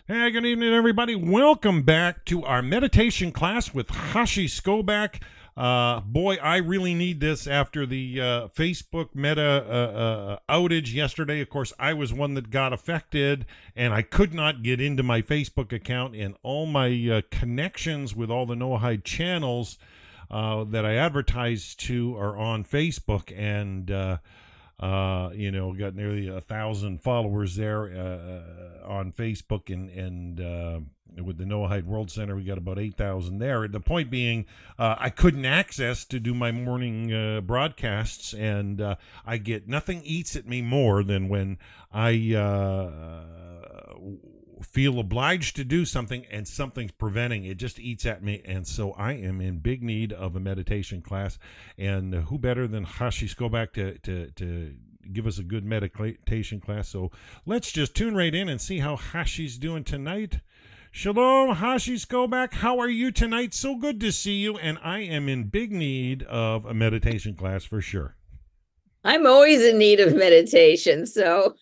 Hey, good evening, everybody. Welcome back to our meditation class with Chashi Skobac. Boy, I really need this after the Facebook Meta outage yesterday. Of course, I was one that got affected, and I could not get into my Facebook account, and all my connections with all the Noahide channels that I advertise to are on Facebook, and got nearly 1,000 followers there on Facebook, and with the Noahide World Center, we got about 8,000 there. The point being, I couldn't access to do my morning broadcasts, and I get nothing eats at me more than when I feel obliged to do something and something's preventing it. Just eats at me, and so I am in big need of a meditation class. And who better than Chashi Skobac to give us a good meditation class? So let's just tune right in and see how Hashi's doing tonight. Shalom, Chashi Skobac. How are you tonight? So good to see you, and I am in big need of a meditation class for sure. I'm always in need of meditation, so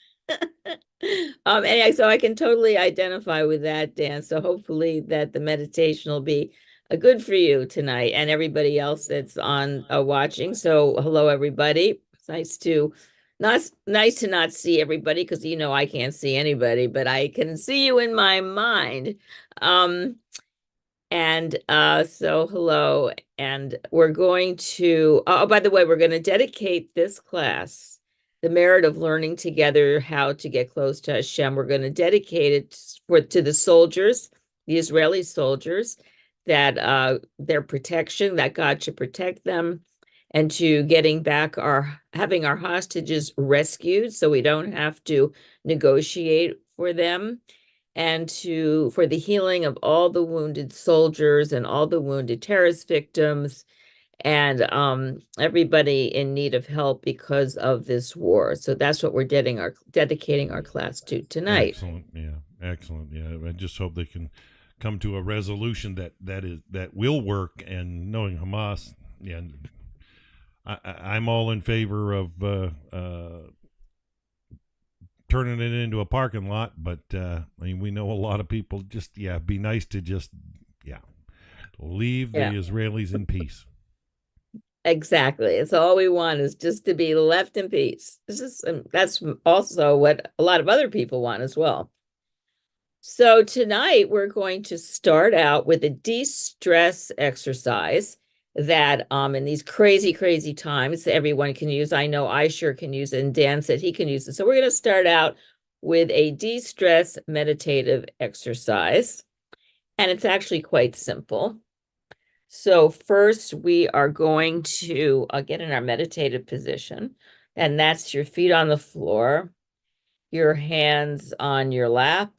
anyway, so I can totally identify with that, Dan. So hopefully that the meditation will be good for you tonight and everybody else that's on watching. So hello, everybody. It's nice to not see everybody because I can't see anybody, but I can see you in my mind. Um, and hello, and we're going to, oh, by the way, we're going to dedicate this class, the merit of learning together how to get close to Hashem. We're going to dedicate it to the soldiers, the Israeli soldiers, that their protection, that God should protect them, and to having our hostages rescued so we don't have to negotiate for them, and for the healing of all the wounded soldiers and all the wounded terrorist victims, and everybody in need of help because of this war. So that's what we're dedicating our class to tonight. Excellent, yeah, excellent, yeah. I just hope they can come to a resolution that will work. And knowing Hamas, yeah, I'm all in favor of turning it into a parking lot. But I mean, we know a lot of people just be nice to just yeah leave Yeah, the Israelis in peace. exactly. It's all we want is just to be left in peace. That's also what a lot of other people want as well. So tonight we're going to start out with a de-stress exercise that in these crazy times everyone can use. I know I sure can use it, and Dan said he can use it. So we're going to start out with a de-stress meditative exercise, and it's actually quite simple. So first we are going to get in our meditative position, and that's your feet on the floor, your hands on your lap,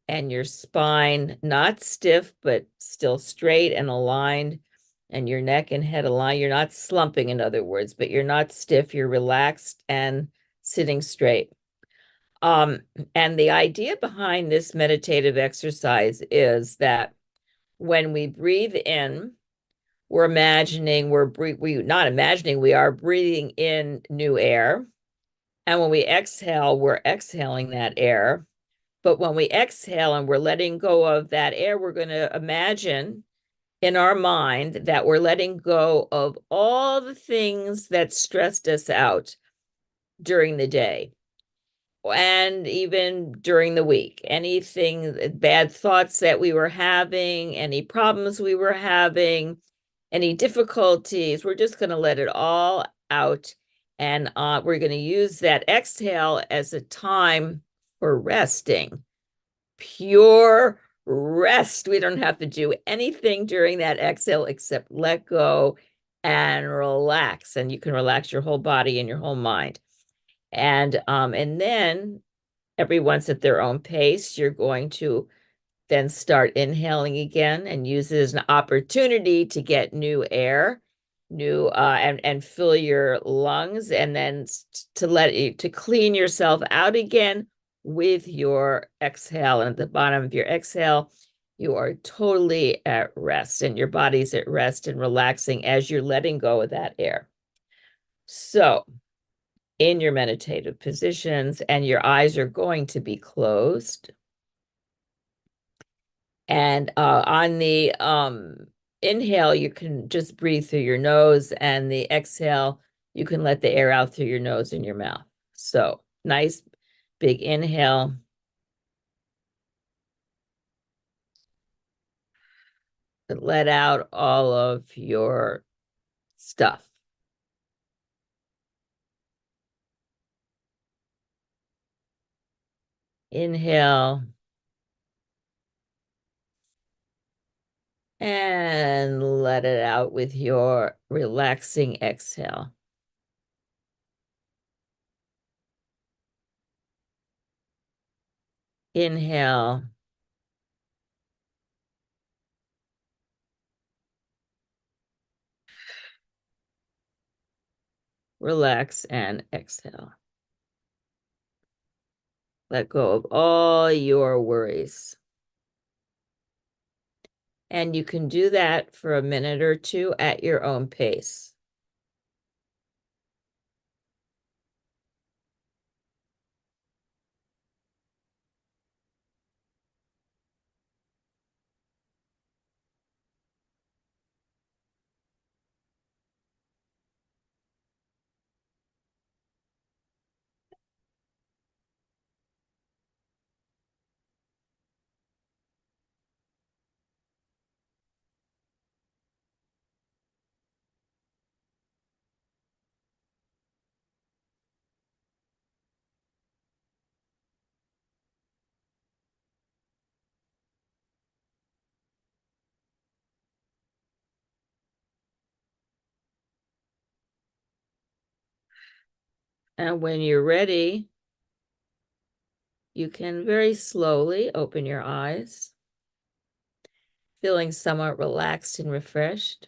and your spine not stiff, but still straight and aligned, and your neck and head aligned. You're not slumping, in other words, but you're not stiff. You're relaxed and sitting straight. Um, and the idea behind this meditative exercise is that when we breathe in, we not imagining, we are breathing in new air. And when we exhale, we're exhaling that air. But when we exhale and we're letting go of that air, we're going to imagine in our mind that we're letting go of all the things that stressed us out during the day and even during the week. Anything, bad thoughts that we were having, any problems we were having, any difficulties, we're just going to let it all out. And we're going to use that exhale as a time for resting, pure rest. We don't have to do anything during that exhale except let go and relax. And you can relax your whole body and your whole mind. And then everyone's at their own pace. You're going to then start inhaling again and use it as an opportunity to get new air, and fill your lungs, and then to clean yourself out again with your exhale. And at the bottom of your exhale, you are totally at rest, and your body's at rest and relaxing as you're letting go of that air. So in your meditative positions, and your eyes are going to be closed. And on the inhale, you can just breathe through your nose, and the exhale, you can let the air out through your nose and your mouth. So nice big inhale. Let out all of your stuff. Inhale. And let it out with your relaxing exhale. Inhale. Relax and exhale. Let go of all your worries. And you can do that for a minute or two at your own pace. And when you're ready, you can very slowly open your eyes, feeling somewhat relaxed and refreshed,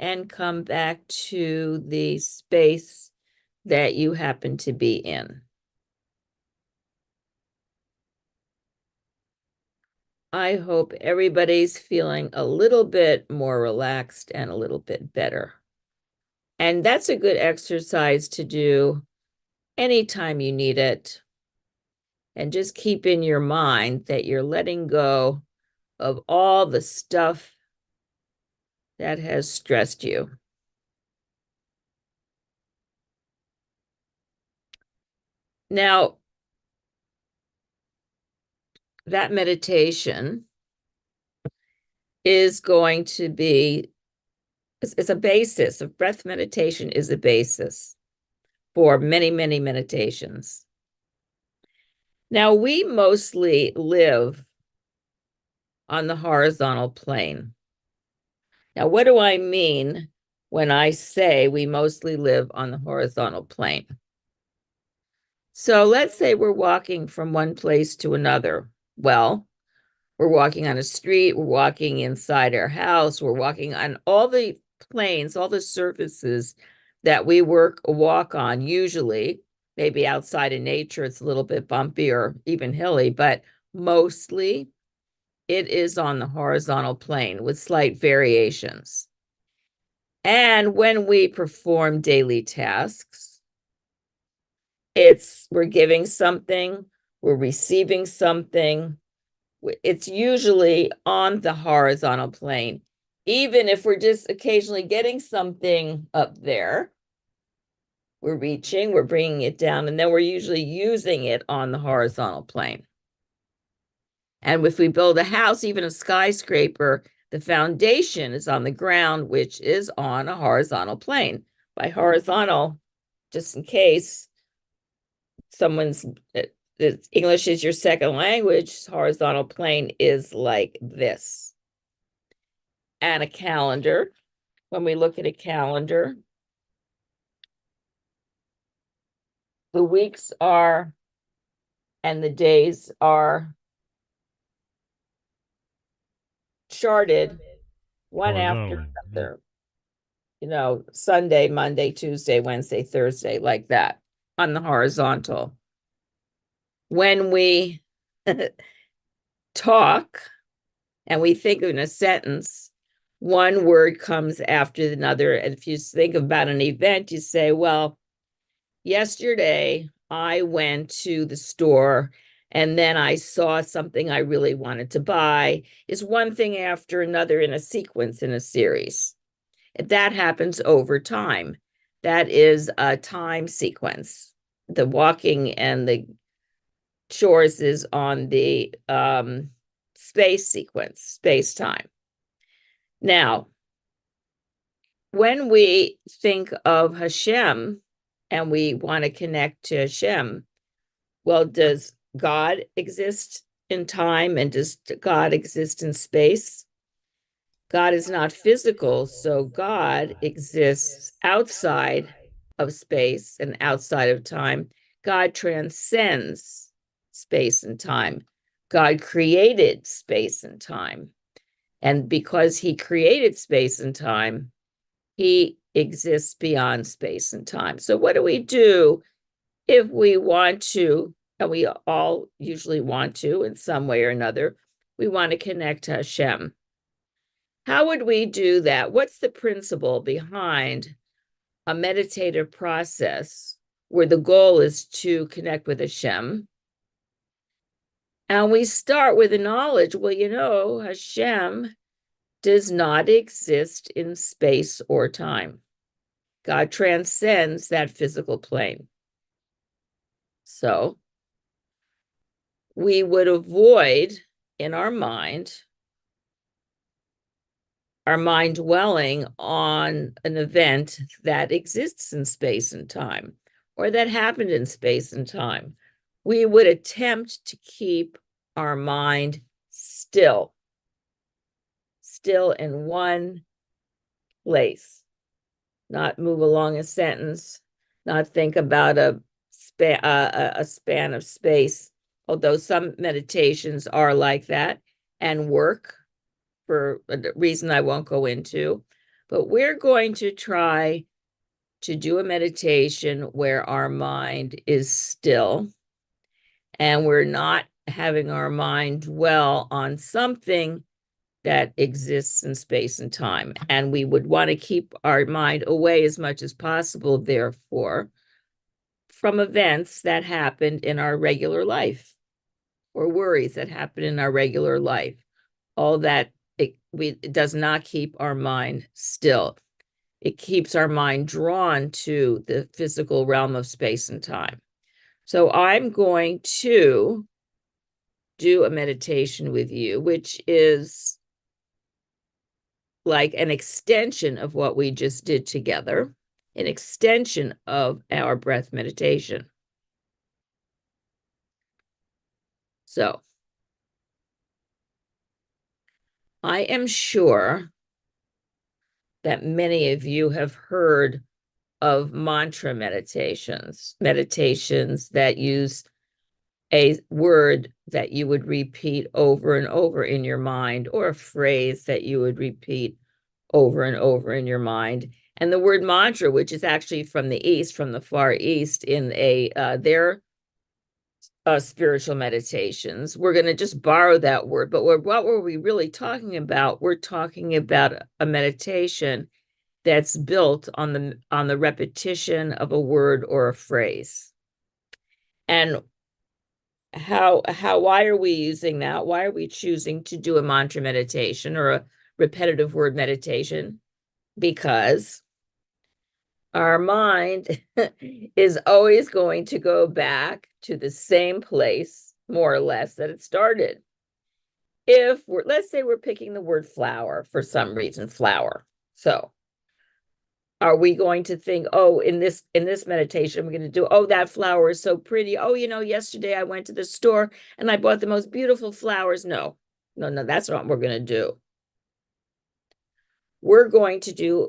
and come back to the space that you happen to be in. I hope everybody's feeling a little bit more relaxed and a little bit better. And that's a good exercise to do anytime you need it. And just keep in your mind that you're letting go of all the stuff that has stressed you. Now, that meditation is going to be, it's a basis of breath meditation is a basis for many, many meditations. Now, we mostly live on the horizontal plane. Now, what do I mean when I say we mostly live on the horizontal plane? So let's say we're walking from one place to another. Well, we're walking on a street, we're walking inside our house, we're walking on all the planes, all the surfaces that we walk on usually. Maybe outside in nature, it's a little bit bumpy or even hilly, but mostly it is on the horizontal plane with slight variations. And when we perform daily tasks, we're giving something, we're receiving something. It's usually on the horizontal plane. Even if we're just occasionally getting something up there, we're reaching, we're bringing it down, and then we're usually using it on the horizontal plane. And if we build a house, even a skyscraper, the foundation is on the ground, which is on a horizontal plane. By horizontal, just in case someone's English is your second language, horizontal plane is like this. And a calendar, when we look at a calendar, the weeks are and the days are charted one after another. You know, Sunday, Monday, Tuesday, Wednesday, Thursday, like that on the horizontal. When we talk and we think in a sentence, one word comes after another. And if you think about an event, you say, well, yesterday I went to the store and then I saw something I really wanted to buy, is one thing after another in a sequence, in a series. That happens over time. That is a time sequence. The walking and the chores is on the space sequence, space time. Now, when we think of Hashem and we want to connect to Hashem, well, does God exist in time and does God exist in space? God is not physical, so God exists outside of space and outside of time. God transcends space and time. God created space and time. And because he created space and time, he exists beyond space and time. So what do we do if we want to, and we all usually want to in some way or another, we want to connect to Hashem? How would we do that? What's the principle behind a meditative process where the goal is to connect with Hashem? And we start with the knowledge, well, Hashem does not exist in space or time. God transcends that physical plane. So we would avoid in our mind dwelling on an event that exists in space and time or that happened in space and time. We would attempt to keep our mind still in one place, not move along a sentence, not think about a span of space, although some meditations are like that and work for a reason I won't go into. But we're going to try to do a meditation where our mind is still and we're not having our mind dwell on something that exists in space and time. And we would want to keep our mind away as much as possible, therefore, from events that happened in our regular life or worries that happen in our regular life. All that, it does not keep our mind still. It keeps our mind drawn to the physical realm of space and time. So I'm going to do a meditation with you, which is like an extension of what we just did together, an extension of our breath meditation. So I am sure that many of you have heard of mantra meditations that use a word that you would repeat over and over in your mind, or a phrase that you would repeat over and over in your mind. And the word mantra, which is actually from the East, from the Far East, in their spiritual meditations, we're going to just borrow that word. But what were we really talking about? We're talking about a meditation that's built on the repetition of a word or a phrase. And why are we using that? Why are we choosing to do a mantra meditation or a repetitive word meditation? Because our mind is always going to go back to the same place, more or less, that it started. Let's say we're picking the word flower for some reason, flower. So are we going to think, in this meditation, we're going to do, that flower is so pretty. Yesterday I went to the store and I bought the most beautiful flowers. No, that's not what we're going to do. We're going to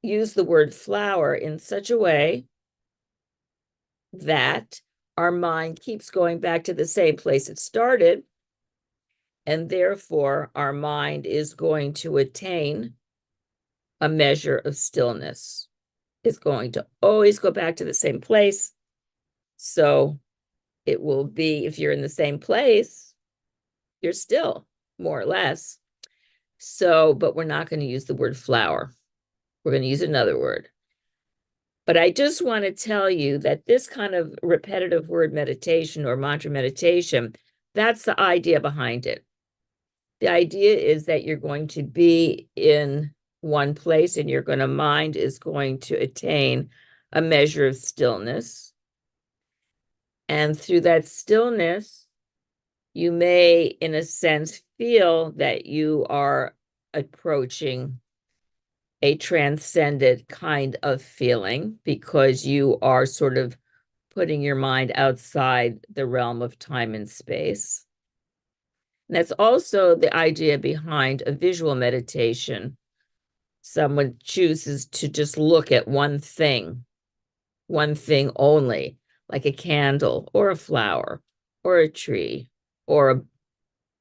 use the word flower in such a way that our mind keeps going back to the same place it started. And therefore, our mind is going to attain a measure of stillness. It's going to always go back to the same place. So it will be, if you're in the same place, you're still, more or less. So, but we're not going to use the word flower. We're going to use another word. But I just want to tell you that this kind of repetitive word meditation or mantra meditation, that's the idea behind it. The idea is that you're going to be in one place and mind is going to attain a measure of stillness. And through that stillness, you may, in a sense, feel that you are approaching a transcended kind of feeling because you are sort of putting your mind outside the realm of time and space. And that's also the idea behind a visual meditation. Someone chooses to just look at one thing only, like a candle or a flower or a tree or a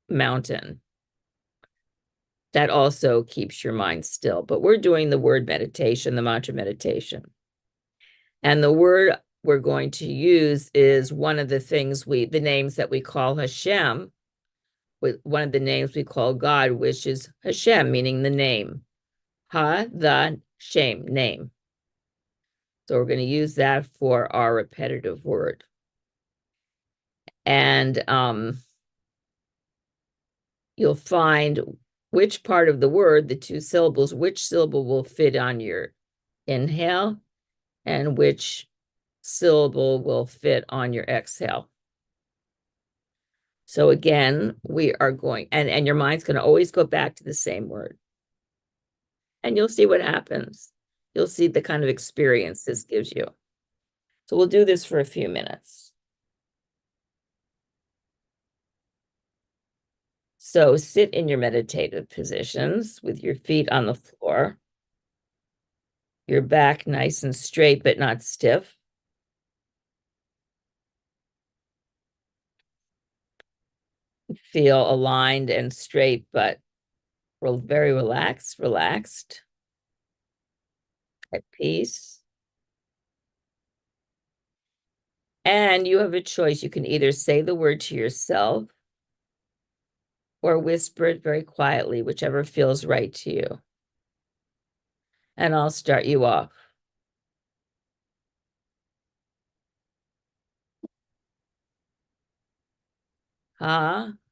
mountain. That also keeps your mind still. But we're doing the word meditation, the mantra meditation. And the word we're going to use is one of the names that we call Hashem, with one of the names we call God, which is Hashem, meaning the name. The Shem, name. So we're going to use that for our repetitive word. And you'll find which part of the word, the two syllables, which syllable will fit on your inhale and which syllable will fit on your exhale. So again, we are going, and your mind's going to always go back to the same word. And you'll see what happens. You'll see the kind of experience this gives you. So we'll do this for a few minutes. So sit in your meditative positions with your feet on the floor, your back nice and straight but not stiff. Feel aligned and straight but very relaxed, at peace. And you have a choice. You can either say the word to yourself or whisper it very quietly, whichever feels right to you. And I'll start you off. Hashem.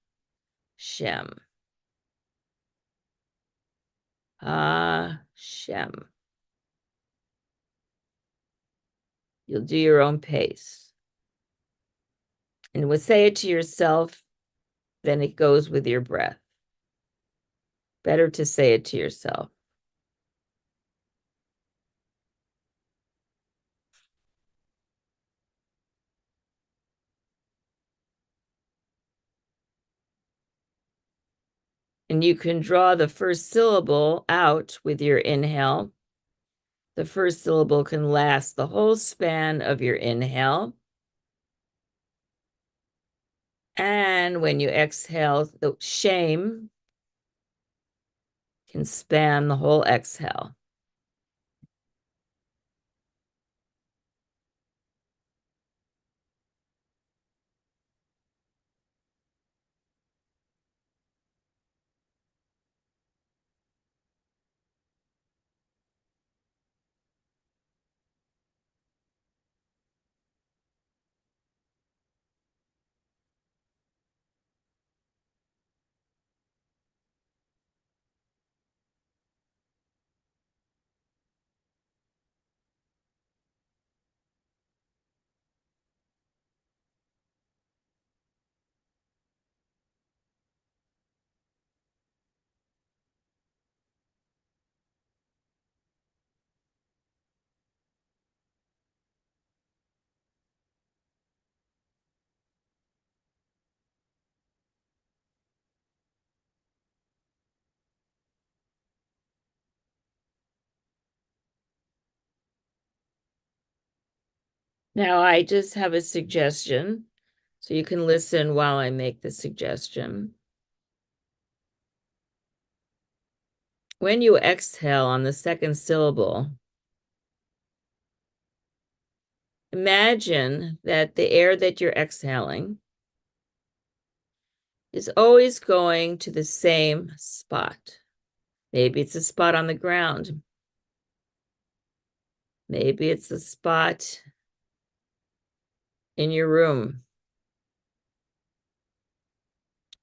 Hashem. You'll do your own pace. And we'll say it to yourself, then it goes with your breath. Better to say it to yourself. And you can draw the first syllable out with your inhale. The first syllable can last the whole span of your inhale. And when you exhale, the shame can span the whole exhale. Now, I just have a suggestion, so you can listen while I make the suggestion. When you exhale on the second syllable, imagine that the air that you're exhaling is always going to the same spot. Maybe it's a spot on the ground. Maybe it's a spot in your room.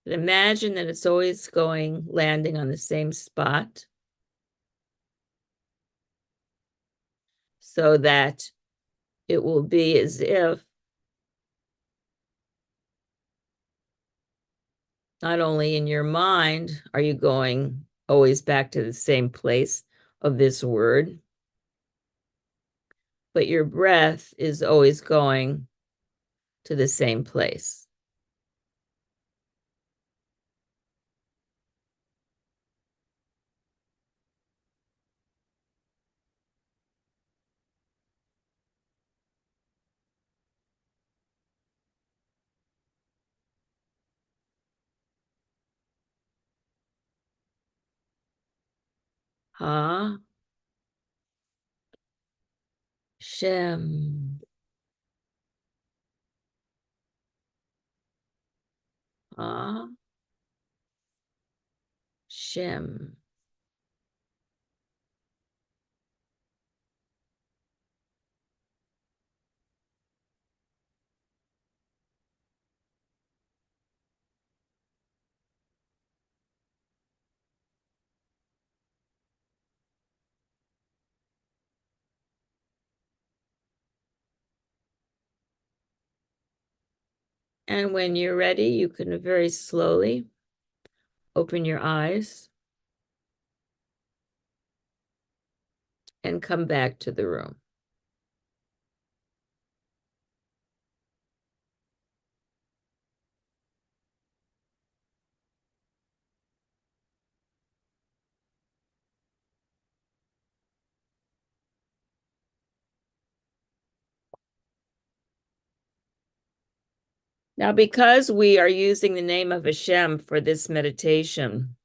But imagine that it's always landing on the same spot so that it will be as if not only in your mind are you going always back to the same place of this word, but your breath is always going to the same place. Ha, Shem, Ha, Shem. And when you're ready, you can very slowly open your eyes and come back to the room. Now, because we are using the name of Hashem for this meditation,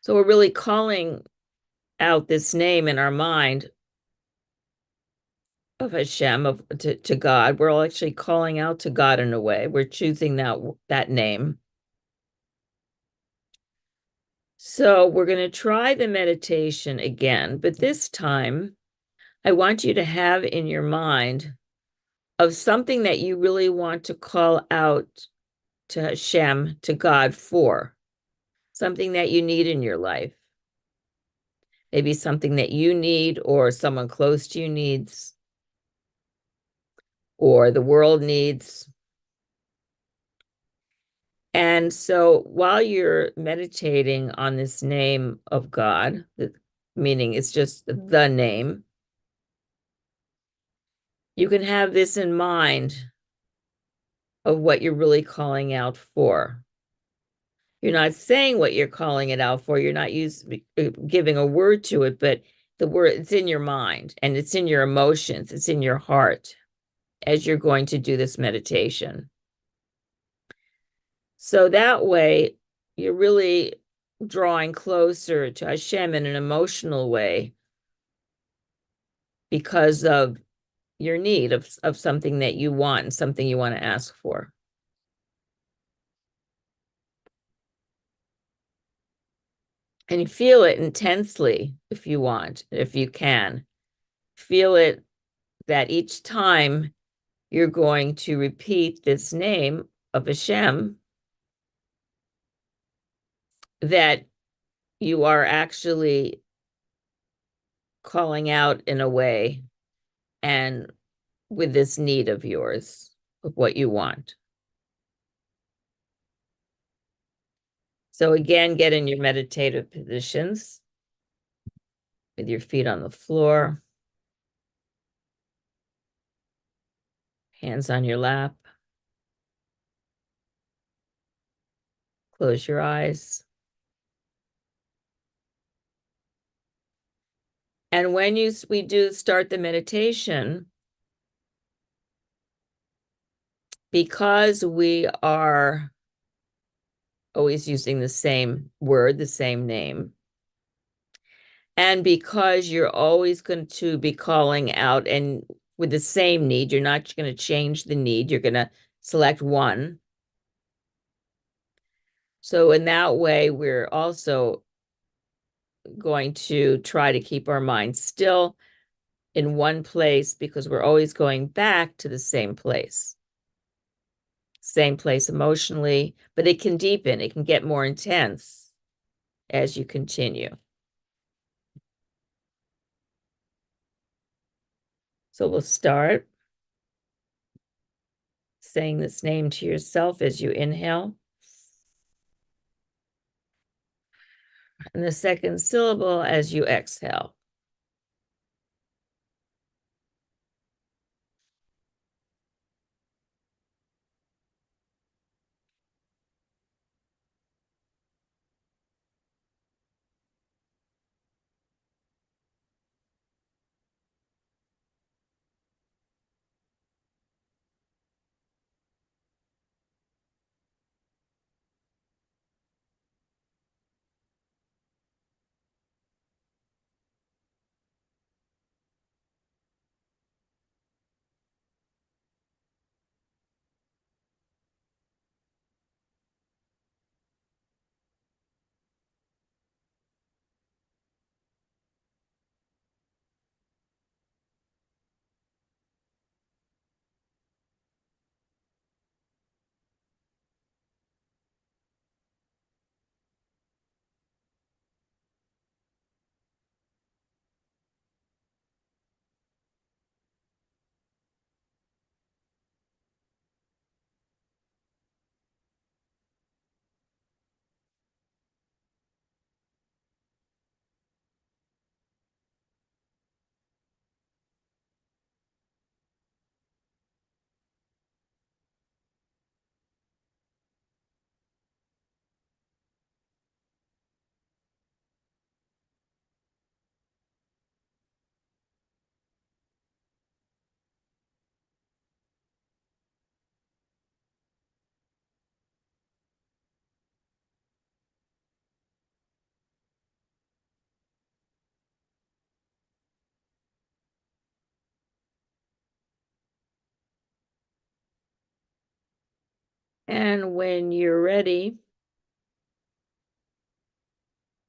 so we're really calling out this name in our mind of Hashem, to God. We're actually calling out to God in a way. We're choosing that name. So we're going to try the meditation again, but this time I want you to have in your mind of something that you really want to call out to Hashem, to God for, something that you need in your life. Maybe something that you need or someone close to you needs or the world needs. And so while you're meditating on this name of God, meaning it's just the name, you can have this in mind of what you're really calling out for. You're not saying what you're calling it out for. You're not giving a word to it, but the word, it's in your mind and it's in your emotions. It's in your heart as you're going to do this meditation. So that way, you're really drawing closer to Hashem in an emotional way because of your need of something that you want and something you want to ask for. And you feel it intensely if you want, if you can. Feel it that each time you're going to repeat this name of Hashem, that you are actually calling out in a way and with this need of yours, of what you want. So again, get in your meditative positions with your feet on the floor, hands on your lap. Close your eyes. And when we do start the meditation, because we are always using the same word, the same name, and because you're always going to be calling out and with the same need, you're not going to change the need, you're going to select one. So in that way, we're also going to try to keep our mind still in one place because we're always going back to the same place emotionally, but it can deepen, it can get more intense as you continue. So we'll start saying this name to yourself as you inhale. And the second syllable as you exhale. And when you're ready,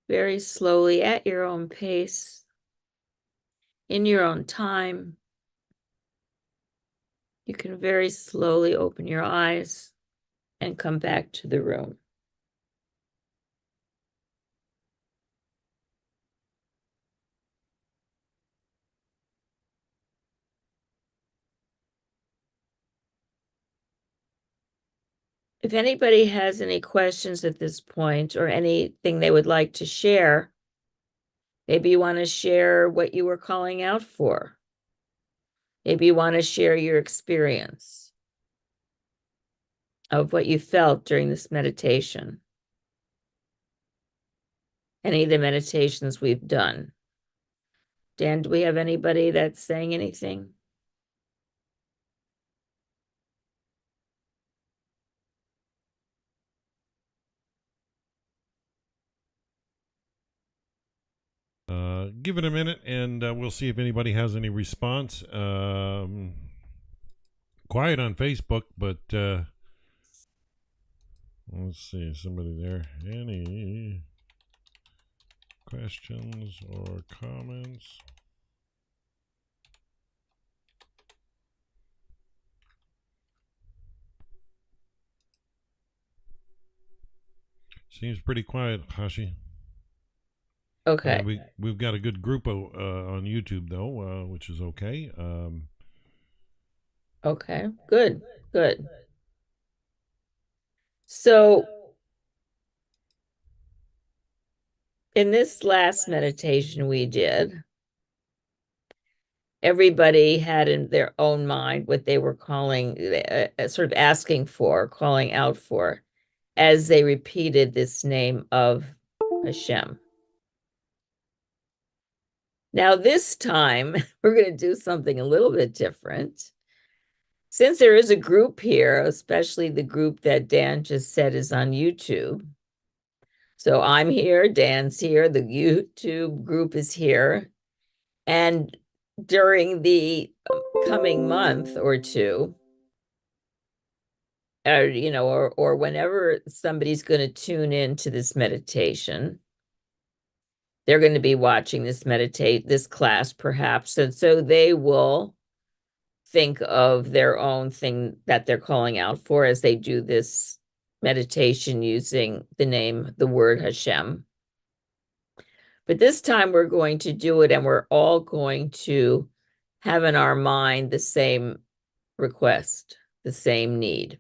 very slowly at your own pace, in your own time, you can very slowly open your eyes and come back to the room. If anybody has any questions at this point or anything they would like to share, maybe you want to share what you were calling out for. Maybe you want to share your experience of what you felt during this meditation. Any of the meditations we've done. Dan, do we have anybody that's saying anything? Give it a minute, and we'll see if anybody has any response. Quiet on Facebook, but let's see. Somebody there. Any questions or comments? Seems pretty quiet, Chashi. Okay. We've got a good group on YouTube though, which is okay. Okay. Good. Good. So in this last meditation we did, everybody had in their own mind what they were calling, sort of asking for, calling out for, as they repeated this name of Hashem. Now, this time, we're going to do something a little bit different. Since there is a group here, especially the group that Dan just said is on YouTube. So I'm here, Dan's here, the YouTube group is here. And during the coming month or two, or whenever somebody's going to tune in to this meditation, they're going to be watching this class perhaps. And so they will think of their own thing that they're calling out for as they do this meditation using the word Hashem. But this time we're going to do it and we're all going to have in our mind the same request, the same need.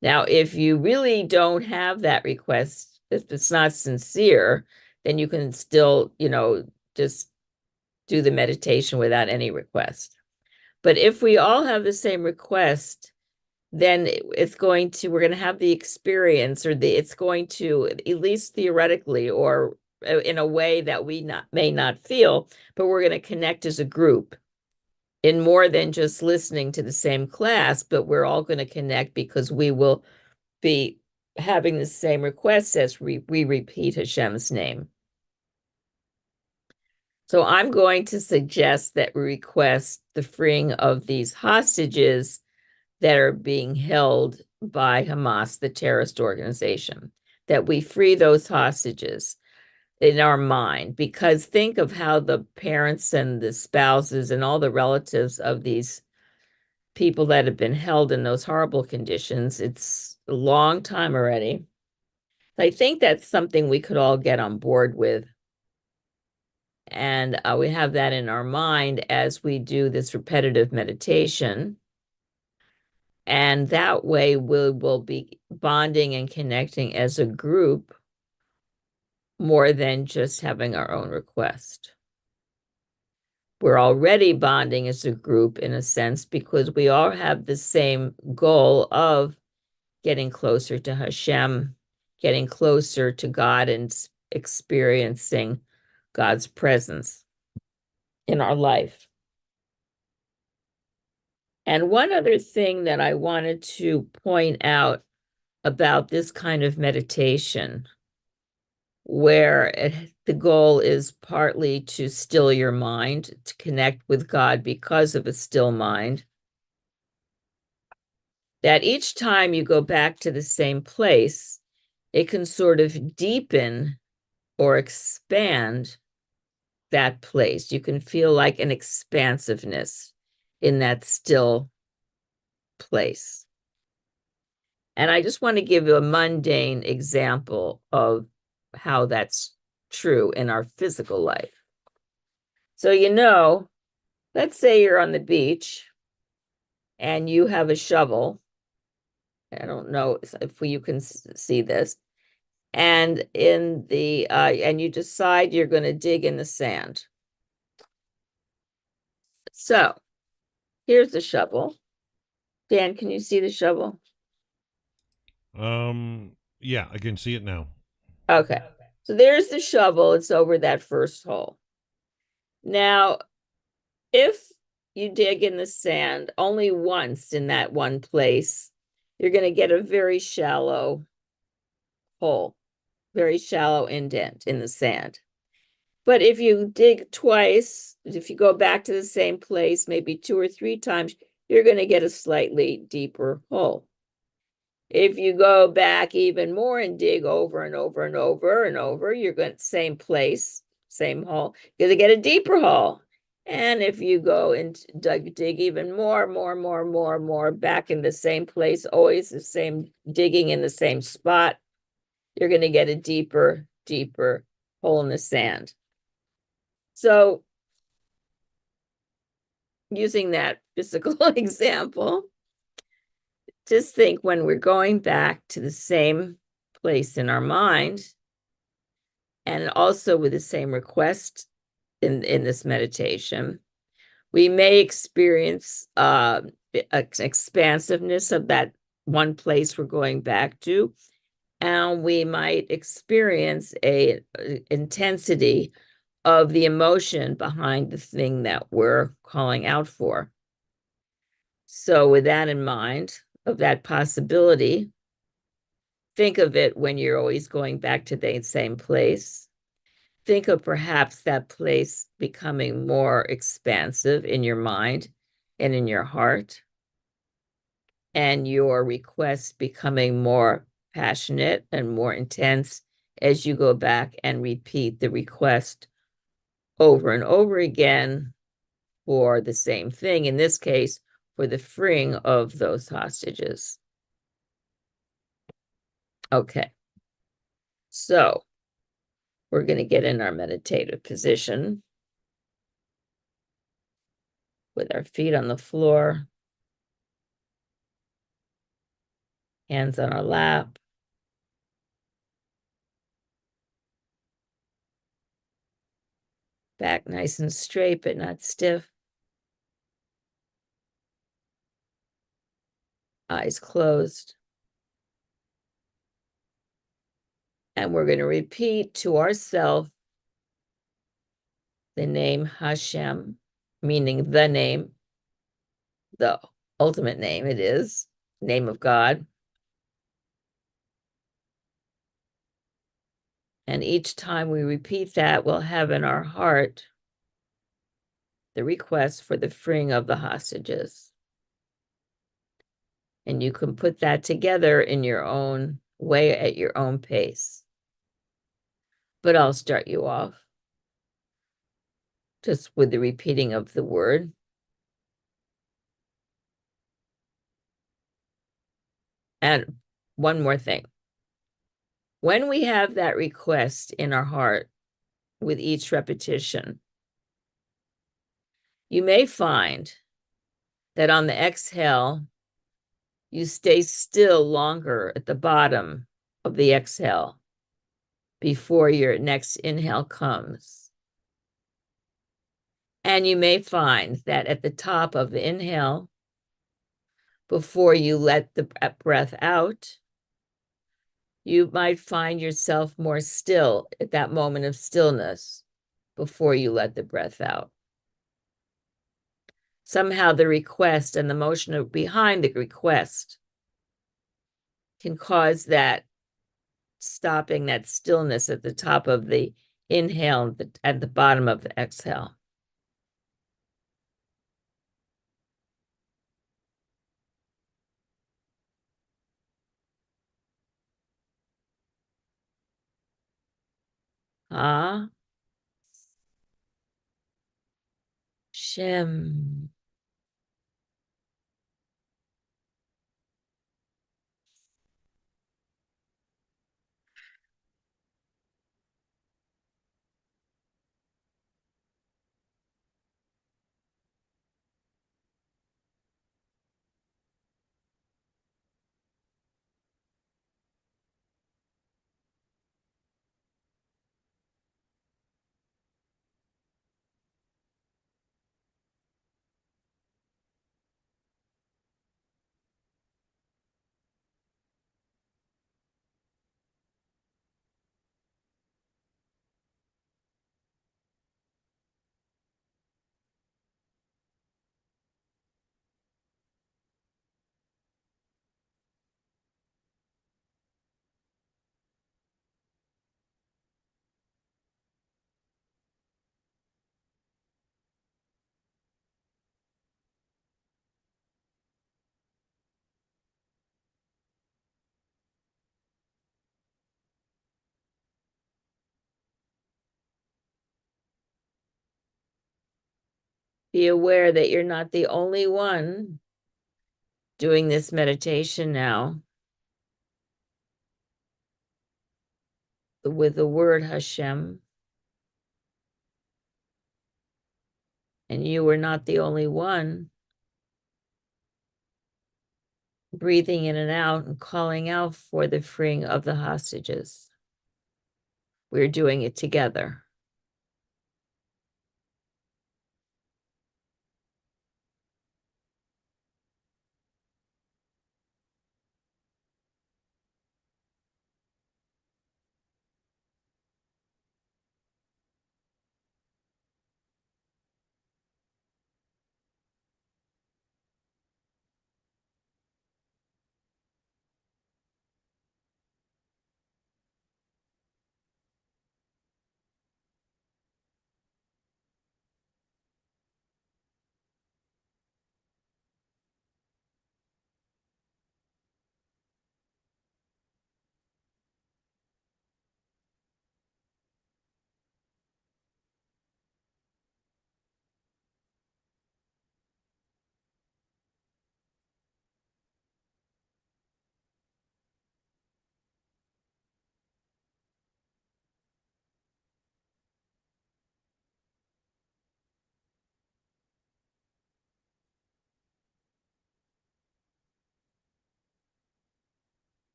Now, if you really don't have that request, if it's not sincere, then you can still, just do the meditation without any request. But if we all have the same request, then we're going to have the experience, or it's going to, at least theoretically, or in a way that we may not feel, but we're going to connect as a group in more than just listening to the same class, but we're all going to connect because we will be having the same requests as we repeat Hashem's name. So I'm going to suggest that we request the freeing of these hostages that are being held by Hamas, the terrorist organization, that we free those hostages in our mind, because think of how the parents and the spouses and all the relatives of these people that have been held in those horrible conditions. It's a long time already. I think that's something we could all get on board with. And we have that in our mind as we do this repetitive meditation. And that way we will be bonding and connecting as a group more than just having our own request. We're already bonding as a group in a sense because we all have the same goal of getting closer to Hashem, getting closer to God, and experiencing God's presence in our life. And one other thing that I wanted to point out about this kind of meditation, where the goal is partly to still your mind, to connect with God because of a still mind, that each time you go back to the same place, it can sort of deepen or expand that place. You can feel like an expansiveness in that still place. And I just want to give you a mundane example of how that's true in our physical life. So, let's say you're on the beach and you have a shovel. I don't know if you can see this. And and you decide you're going to dig in the sand. So here's the shovel. Dan, can you see the shovel? Yeah, I can see it now. Okay. So there's the shovel. It's over that first hole. Now, if you dig in the sand only once in that one place, you're going to get a very shallow hole, very shallow indent in the sand. But if you dig twice, if you go back to the same place, maybe 2 or 3 times, you're going to get a slightly deeper hole. If you go back even more and dig over and over and over and over, you're going to same place, same hole, you're going to get a deeper hole. And if you go and dig even more back in the same place, always the same, digging in the same spot, you're going to get a deeper hole in the sand. So using that physical example, just think when we're going back to the same place in our mind, and also with the same request in this meditation, we may experience expansiveness of that one place we're going back to, and we might experience a intensity of the emotion behind the thing that we're calling out for. So with that in mind, of that possibility, think of it when you're always going back to the same place. Think of perhaps that place becoming more expansive in your mind and in your heart, and your requests becoming more passionate and more intense as you go back and repeat the request over and over again for the same thing, in this case, for the freeing of those hostages. Okay, so we're going to get in our meditative position with our feet on the floor, hands on our lap. Back nice and straight, but not stiff. Eyes closed. And we're going to repeat to ourselves the name Hashem, meaning the name, the ultimate name it is, name of God. And each time we repeat that, we'll have in our heart the request for the freeing of the hostages. And you can put that together in your own way at your own pace. But I'll start you off just with the repeating of the word. And one more thing. When we have that request in our heart with each repetition, you may find that on the exhale, you stay still longer at the bottom of the exhale before your next inhale comes. And you may find that at the top of the inhale, before you let the breath out, you might find yourself more still at that moment of stillness before you let the breath out. Somehow the request and the motion behind the request can cause that stopping, that stillness at the top of the inhale at the bottom of the exhale. Ah, Shem. Be aware that you're not the only one doing this meditation now with the word Hashem. And you were not the only one breathing in and out and calling out for the freeing of the hostages. We're doing it together.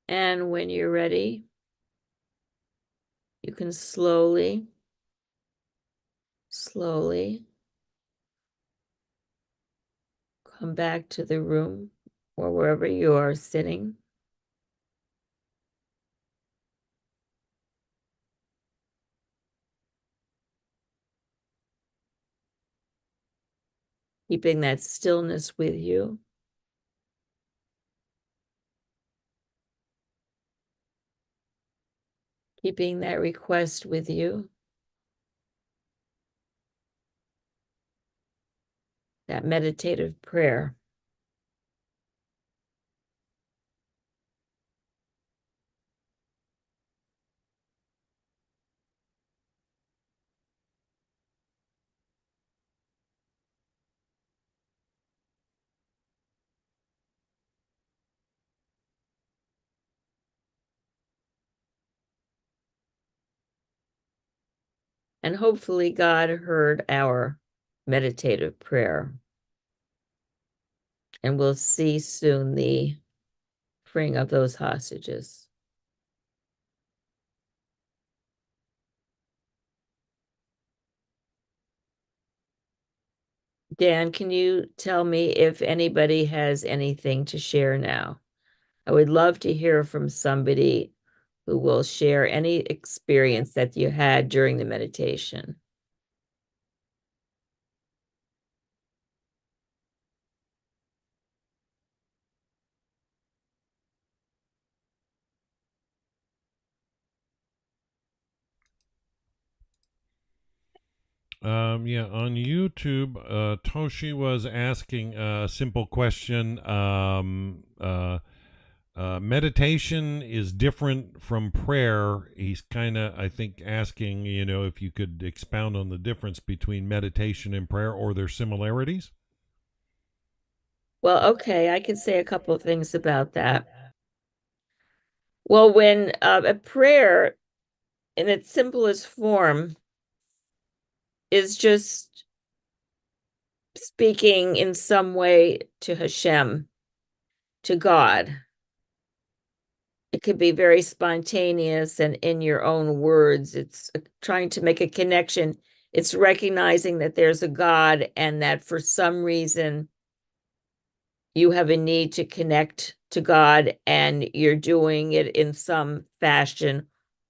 And when you're ready, you can slowly come back to the room or wherever you are sitting. Keeping that stillness with you. Keeping that request with you. That meditative prayer. And hopefully God heard our meditative prayer. And we'll see soon the freeing of those hostages. Dan, can you tell me if anybody has anything to share now? I would love to hear from somebody who will share any experience that you had during the meditation. Yeah, on YouTube, Toshi was asking a simple question. Meditation is different from prayer. He's kind of, I think, asking, if you could expound on the difference between meditation and prayer or their similarities. Well, okay, I can say a couple of things about that. Well, when a prayer in its simplest form is just speaking in some way to Hashem, to God. It could be very spontaneous and in your own words. It's trying to make a connection. It's recognizing that there's a God and that for some reason you have a need to connect to God and you're doing it in some fashion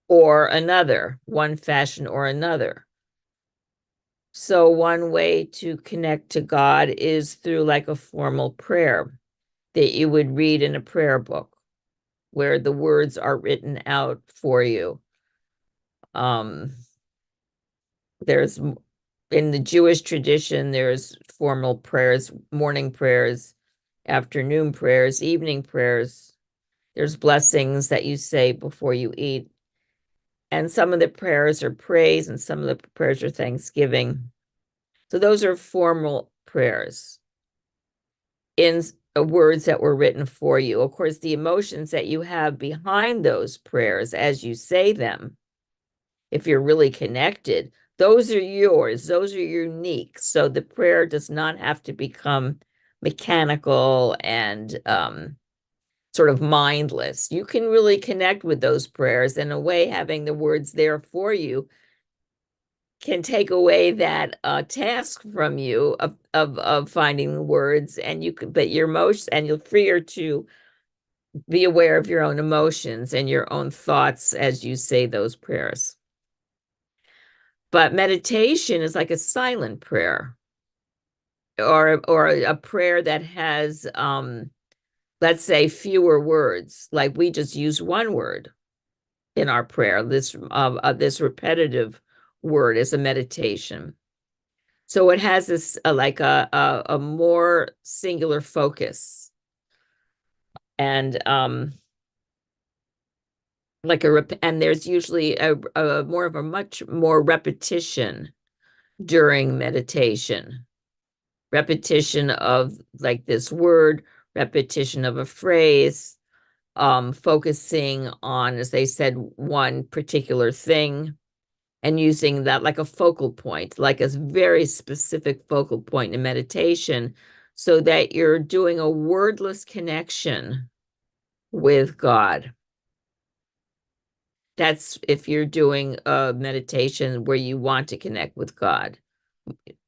or another, one fashion or another. So one way to connect to God is through like a formal prayer that you would read in a prayer book where the words are written out for you. There's in the Jewish tradition, there's formal prayers, morning prayers, afternoon prayers, evening prayers. There's blessings that you say before you eat. And some of the prayers are praise and some of the prayers are thanksgiving. So those are formal prayers in words that were written for you. Of course, the emotions that you have behind those prayers as you say them, if you're really connected, those are yours, those are unique. So the prayer does not have to become mechanical and sort of mindless. You can really connect with those prayers. In a way, having the words there for you can take away that task from you of finding the words, and you could, but your emotions, and you're freer to be aware of your own emotions and your own thoughts as you say those prayers. But meditation is like a silent prayer or a prayer that has let's say fewer words. Like we just use one word in our prayer. This repetitive word is a meditation. So it has this like a more singular focus and like and there's usually a more of a much more repetition during meditation. Repetition of like this word, repetition of a phrase, focusing on, as they said, one particular thing and using that like a focal point, like a very specific focal point in meditation, so that you're doing a wordless connection with God. That's if you're doing a meditation where you want to connect with God.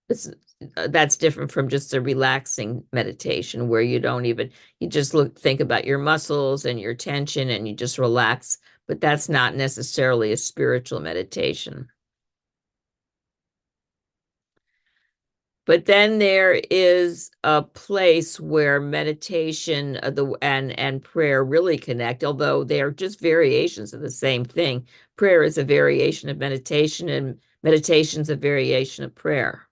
It's, that's different from just a relaxing meditation where you don't even, you just think about your muscles and your tension and you just relax. But that's not necessarily a spiritual meditation. But then there is a place where meditation and prayer really connect, although they are just variations of the same thing. Prayer is a variation of meditation, and meditation is a variation of prayer.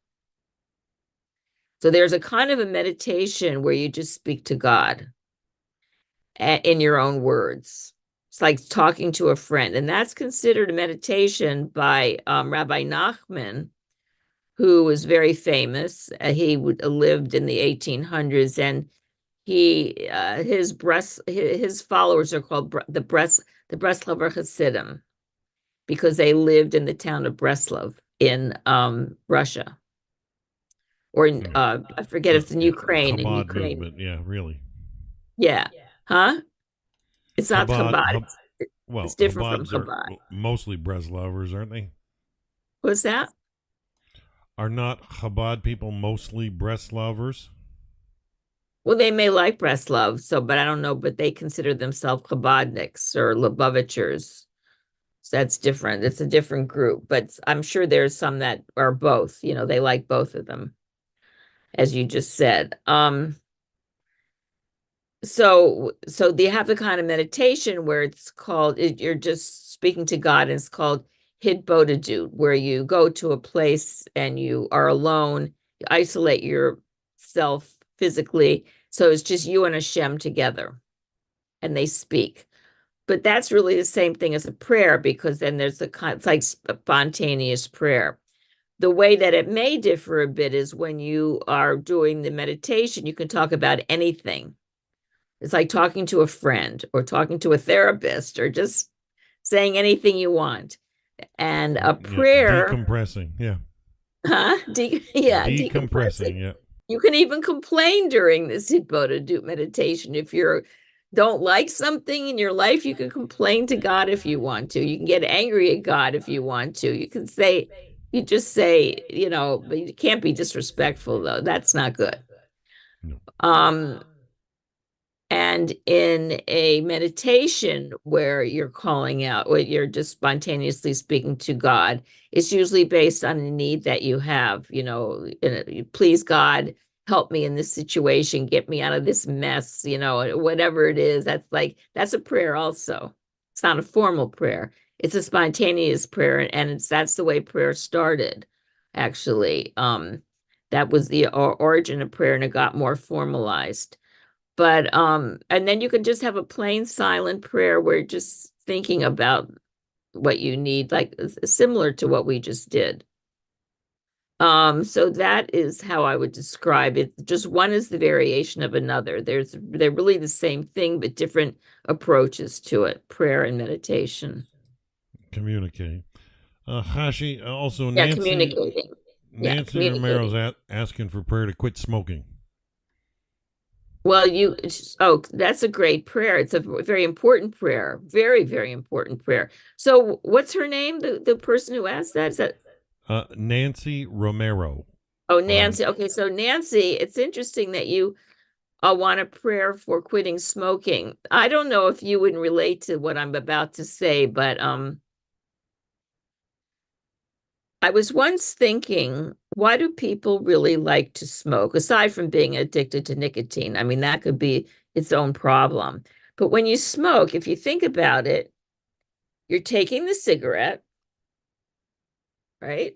So there's a kind of a meditation where you just speak to God in your own words. It's like talking to a friend, and that's considered a meditation by Rabbi Nachman, who was very famous. He lived in the 1800s, and his followers are called the Breslover Hasidim because they lived in the town of Breslov in Russia, or in, I forget if it's in Yeah, Ukraine. In Chabad Ukraine, movement. Yeah, really. yeah, huh? It's not Chabad. Chabad. It's Well, different from Chabads are Chabad. mostly Breslovers, aren't they? What's that? Are not Chabad people mostly Breslovers? Well, they may like Breslov, so, but I don't know, but they consider themselves Chabadniks or Lubavitchers. So that's different. It's a different group, but I'm sure there's some that are both, they like both of them, as you just said. So they have the kind of meditation where it's called, you're just speaking to God, and it's called Hidbodedut, where you go to a place and you are alone, you isolate yourself physically. So it's just you and Hashem together, and they speak. But that's really the same thing as a prayer, because then there's it's like spontaneous prayer. The way that it may differ a bit is when you are doing the meditation, you can talk about anything. It's like talking to a friend or talking to a therapist or just saying anything you want. And a Yeah, prayer, decompressing. Yeah, huh? Yeah, decompressing. decompressing. Yeah. You can even complain during this Hidbodhidut meditation. If you don't like something in your life, you can complain to God if you want to. You can get angry at God if you want to. You just say, but you can't be disrespectful though. That's not good. No. Um, And in a meditation where you're calling out, where you're just spontaneously speaking to God, it's usually based on a need that you have. Please, God, help me in this situation, get me out of this mess, whatever it is. That's a prayer also. It's not a formal prayer. It's a spontaneous prayer, and that's the way prayer started, actually. That was the origin of prayer, and it got more formalized. But and then you can just have a plain silent prayer where you're just thinking about what you need, like similar to what we just did. So that is how I would describe it. Just one is the variation of another. They're really the same thing, but different approaches to it, prayer and meditation. Communicate. Hashi, also Yeah, Nancy communicating. Yeah, Nancy Romero's communicating. asking for prayer to quit smoking. Well, that's a great prayer. It's a very important prayer. Very, very important prayer. So what's her name? The person who asked that? Is that Nancy Romero. Oh, Um, Nancy. Okay, so Nancy, it's interesting that you want a prayer for quitting smoking. I don't know if you would relate to what I'm about to say, but I was once thinking, why do people really like to smoke, aside from being addicted to nicotine? I mean, that could be its own problem. But when you smoke, if you think about it, you're taking the cigarette, right?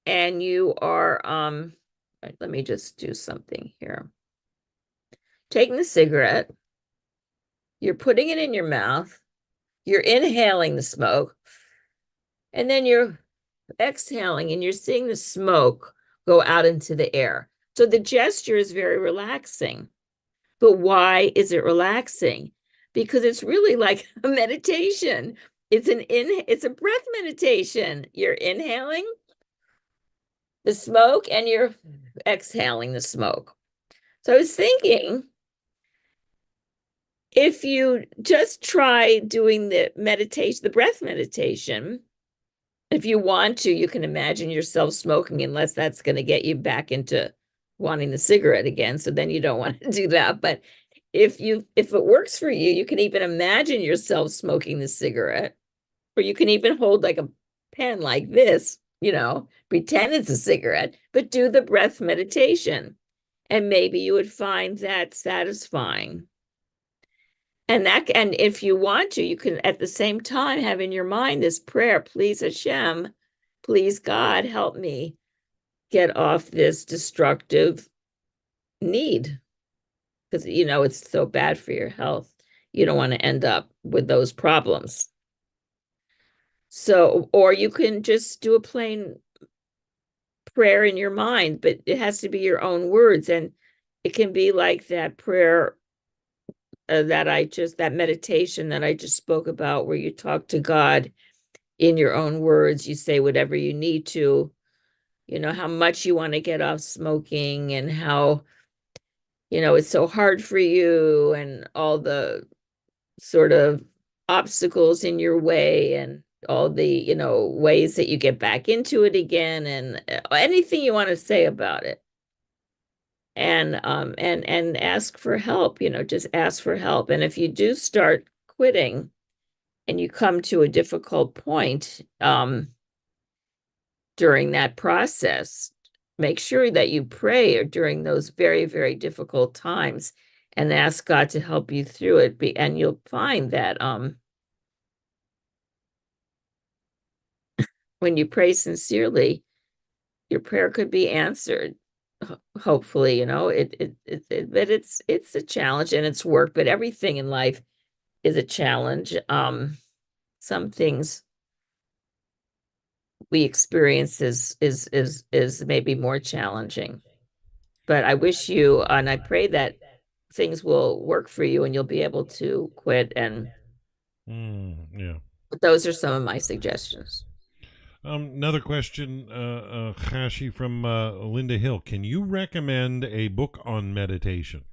And you are right, let me just do something here. Taking the cigarette, you're putting it in your mouth, you're inhaling the smoke, and then you're exhaling and you're seeing the smoke go out into the air. So the gesture is very relaxing. But why is it relaxing? Because it's really like a meditation. It's a breath meditation. You're inhaling the smoke and you're exhaling the smoke. So I was thinking, if you just try doing the meditation, the breath meditation, if you want to, you can imagine yourself smoking, unless that's going to get you back into wanting the cigarette again. So then you don't want to do that. But if it works for you, you can even imagine yourself smoking the cigarette, or you can even hold like a pen like this, pretend it's a cigarette, but do the breath meditation. And maybe you would find that satisfying. And if you want to, you can at the same time have in your mind this prayer, please Hashem, please God, help me get off this destructive need. Because it's so bad for your health. You don't want to end up with those problems. So, or you can just do a plain prayer in your mind, but it has to be your own words. And it can be like that prayer that meditation that I just spoke about, where you talk to God in your own words. You say whatever you need to, how much you want to get off smoking, and how, it's so hard for you, and all the sort of obstacles in your way, and all the, ways that you get back into it again, and anything you want to say about it. And ask for help, just ask for help. And if you do start quitting and you come to a difficult point during that process, make sure that you pray during those very, very difficult times and ask God to help you through it. And you'll find that when you pray sincerely, your prayer could be answered. Hopefully, but it's a challenge, and it's work, but everything in life is a challenge. Some things we experience is maybe more challenging. But I wish you, and I pray that things will work for you and you'll be able to quit. And Yeah. but those are some of my suggestions. Another question, Chashi, from Linda Hill. Can you recommend a book on meditation?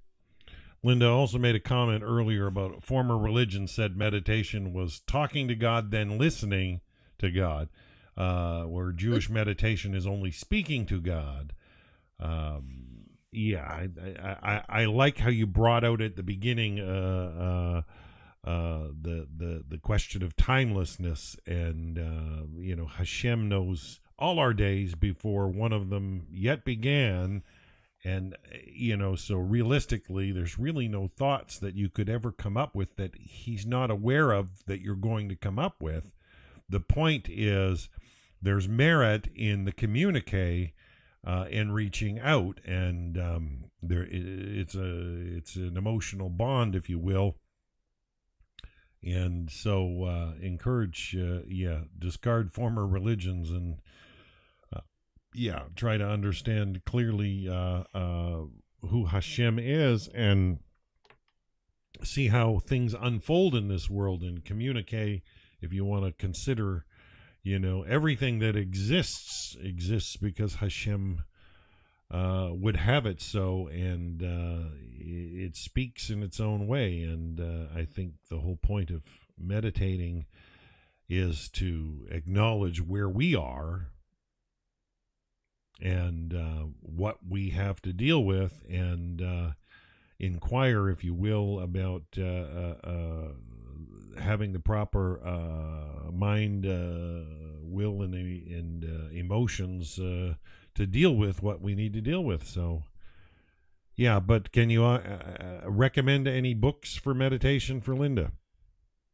Linda also made a comment earlier about former religion said meditation was talking to God, then listening to God, where Jewish meditation is only speaking to God. Yeah, I like how you brought out at the beginning the question of timelessness, and Hashem knows all our days before one of them yet began. And so realistically, there's really no thoughts that you could ever come up with that he's not aware of that you're going to come up with. The point is, there's merit in the communique and reaching out, and it's an emotional bond, if you will. And so encourage, discard former religions, and try to understand clearly who Hashem is, and see how things unfold in this world, and communicate. If you want to consider, everything that exists because Hashem would have it so, and it speaks in its own way. And I think the whole point of meditating is to acknowledge where we are, and what we have to deal with, and inquire, if you will, about having the proper mind, will, and emotions to deal with what we need to deal with. So, but can you recommend any books for meditation for Linda?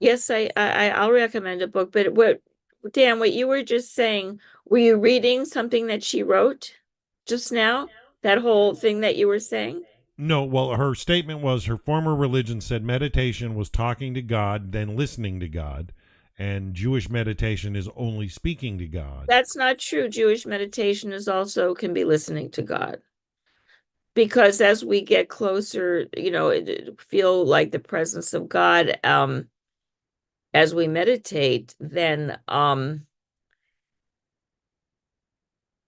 Yes, I'll recommend a book. But Dan, what you were just saying, were you reading something that she wrote just now? That whole thing that you were saying? No, well, her statement was her former religion said meditation was talking to God, then listening to God, and Jewish meditation is only speaking to God. That's not true. Jewish meditation is also can be listening to God. Because as we get closer, feel like the presence of God, as we meditate, then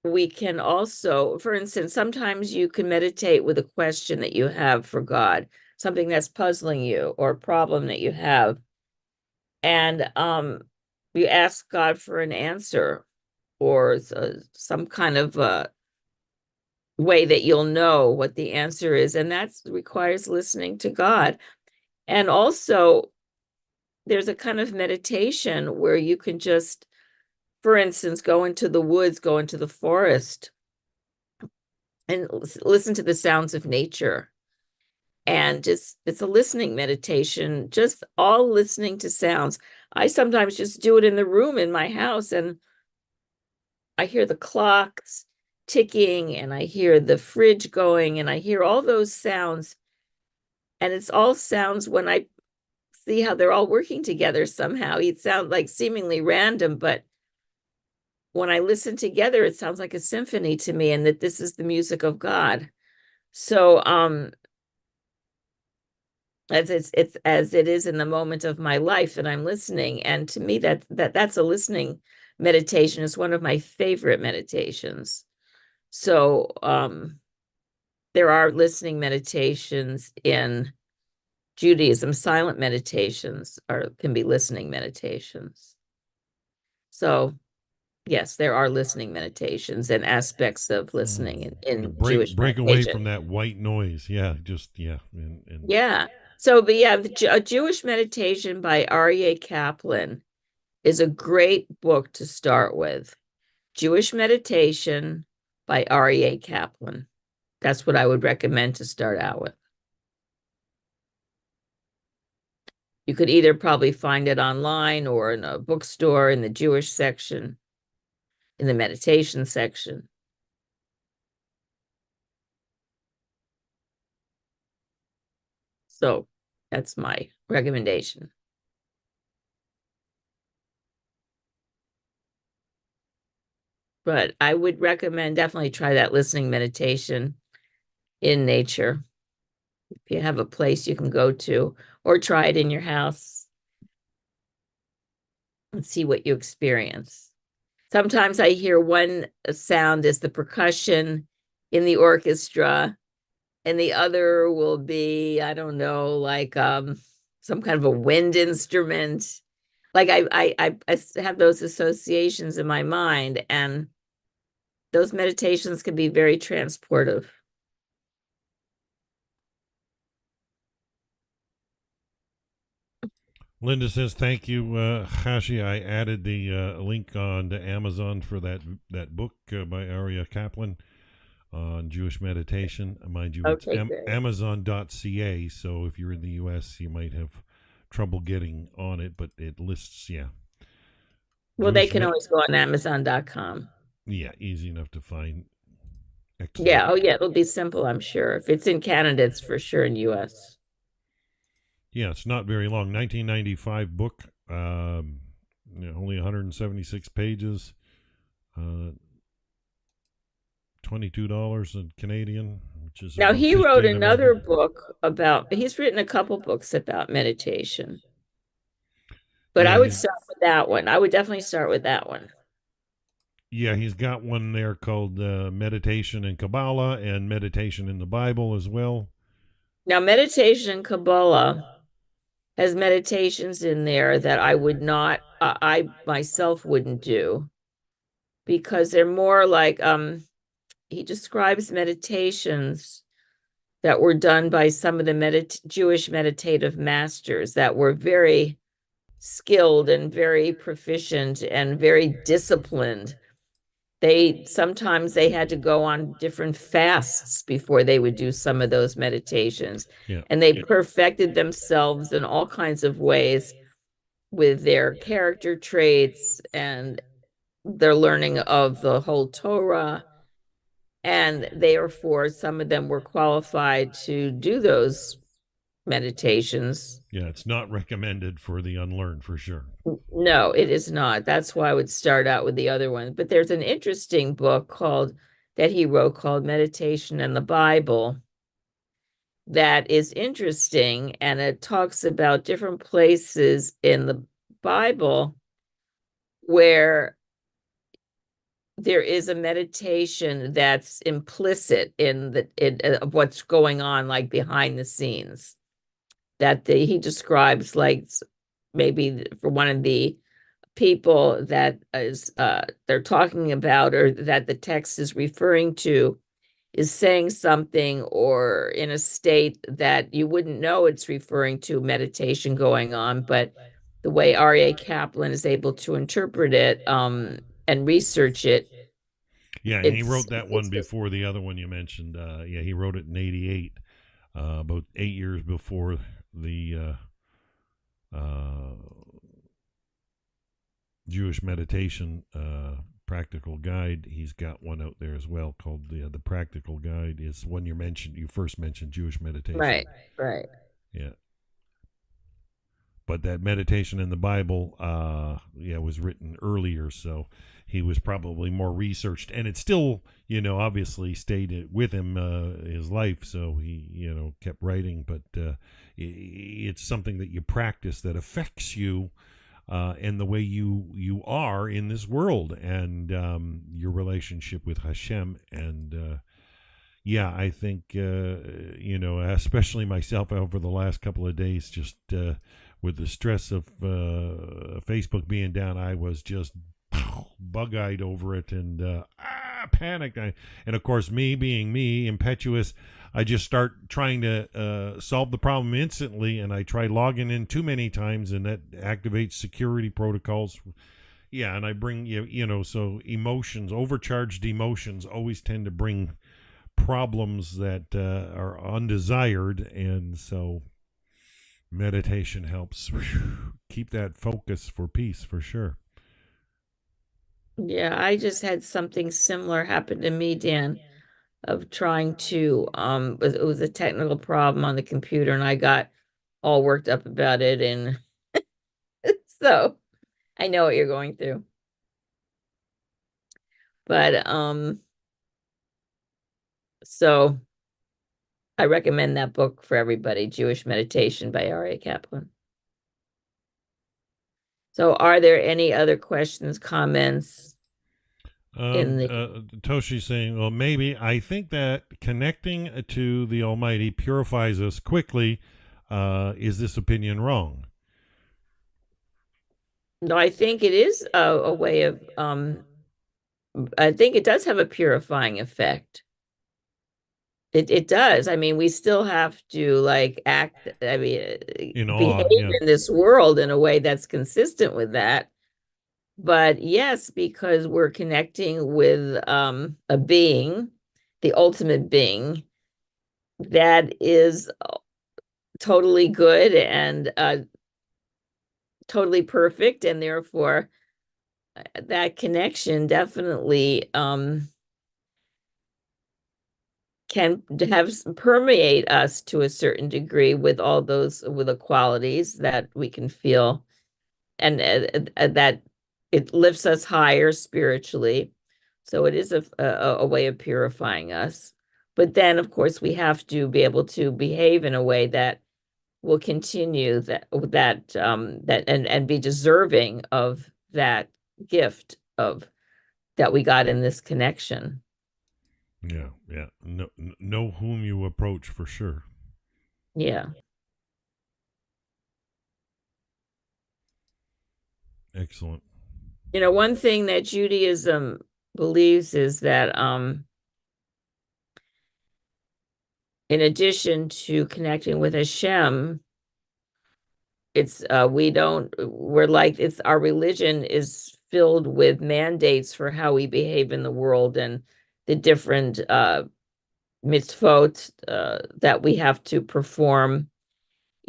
we can also, for instance, sometimes you can meditate with a question that you have for God. something that's puzzling you or a problem that you have. And you ask God for an answer or some kind of way that you'll know what the answer is. And that requires listening to God. And also, there's a kind of meditation where you can just, for instance, go into the woods, go into the forest, and listen to the sounds of nature. And just, it's a listening meditation, just all listening to sounds. I sometimes just do it in the room in my house, and I hear the clocks ticking, and I hear the fridge going, and I hear all those sounds. And it's all sounds when I see how they're all working together somehow. It sounds like seemingly random, but when I listen together, it sounds like a symphony to me, and that this is the music of God. So it's as it is in the moment of my life that I'm listening. And to me, that's a listening meditation. It's one of my favorite meditations. So there are listening meditations in Judaism. Silent meditations can be listening meditations. So yes, there are listening meditations and aspects of listening in Jewish break away meditation. from that white noise. Yeah, just Yeah. So, but yeah, a Jewish meditation by R.E.A. Kaplan is a great book to start with. Jewish Meditation by R.E.A. Kaplan. That's what I would recommend to start out with. You could either probably find it online or in a bookstore in the Jewish section, in the meditation section. So that's my recommendation. But I would recommend definitely try that listening meditation in nature. If you have a place you can go to, or try it in your house and see what you experience. Sometimes I hear one sound is the percussion in the orchestra, and the other will be, I don't know, like some kind of a wind instrument. Like I have those associations in my mind, and those meditations can be very transportive. Linda says, "Thank you, Chashi. I added the link on to Amazon for that book by Aria Kaplan on Jewish meditation. Mind you, it's Okay, great. Amazon.ca. So if you're in the U.S., you might have trouble getting on it, but it lists, yeah. Well, they Jewish can always go on Amazon.com. Yeah, easy enough to find. Excellent. Yeah, oh yeah, it'll be simple, I'm sure. If it's in Canada, it's for sure in US. Yeah, it's not very long. 1995 book. Only 176 pages. $22 in Canadian, which is Now about he wrote 15 another American. book he's written a couple books about meditation. But Yeah, I would start with that one. I would definitely start with that one. he's got one there called Meditation in Kabbalah and Meditation in the Bible as well. Now, meditation in Kabbalah has meditations in there that I would not, I myself wouldn't do, because they're more like he describes meditations that were done by some of the Jewish meditative masters that were very skilled and very proficient and very disciplined. They sometimes they had to go on different fasts before they would do some of those meditations. Yeah. And they perfected themselves in all kinds of ways with their character traits and their learning of the whole Torah. And therefore, some of them were qualified to do those meditations. Yeah, it's not recommended for the unlearned for sure. No, it is not. That's why I would start out with the other one. But there's an interesting book that he wrote called Meditation in the Bible that is interesting, and it talks about different places in the Bible where there is a meditation that's implicit in of what's going on, like behind the scenes. that he describes, like maybe for one of the people that is they're talking about, or that the text is referring to, is saying something or in a state that you wouldn't know it's referring to meditation going on, but the way R.A. Kaplan is able to interpret it and research it, Yeah, and he it's wrote that one it's before the other one you mentioned. Yeah, he wrote it in '88, about 8 years before the uh, Jewish meditation practical guide. He's got one out there as well called the Practical Guide. It's one you first mentioned, Jewish meditation. right. Yeah, but that meditation in the Bible, yeah, was written earlier, so he was probably more researched, and it still, obviously stayed with him his life, so he, kept writing. But it's something that you practice that affects you, and the way you are in this world, and your relationship with Hashem. And yeah, I think especially myself over the last couple of days, just with the stress of Facebook being down, I was just bug-eyed over it, and panicked. And of course, me being me, impetuous, I just start trying to solve the problem instantly, and I try logging in too many times, and that activates security protocols. Yeah, and I bring so emotions, overcharged emotions, always tend to bring problems that are undesired, and so meditation helps keep that focus for peace, for sure. Yeah, I just had something similar happen to me, Dan, of trying to it was a technical problem on the computer, and I got all worked up about it, and so I know what you're going through. But so I recommend that book for everybody, Jewish Meditation by R.A. Kaplan. So are there any other questions, comments in the Toshi's saying, well, maybe I think that connecting to the Almighty purifies us quickly. Is this opinion wrong? No, I think it is a way of I think it does have a purifying effect. It does. I mean, we still have to like act, I mean, In behave awe, yeah. in this world in a way that's consistent with that. But yes, because we're connecting with a being, the ultimate being, that is totally good and totally perfect, and therefore that connection definitely can have permeate us to a certain degree with all those, with the qualities that we can feel, and that it lifts us higher spiritually. So it is a way of purifying us. But then, of course, we have to be able to behave in a way that will continue that and be deserving of that gift of that we got in this connection. Yeah, yeah. Know whom you approach, for sure. Yeah. Excellent. One thing that Judaism believes is that in addition to connecting with Hashem, it's we're like, it's our religion is filled with mandates for how we behave in the world, and the different mitzvot that we have to perform,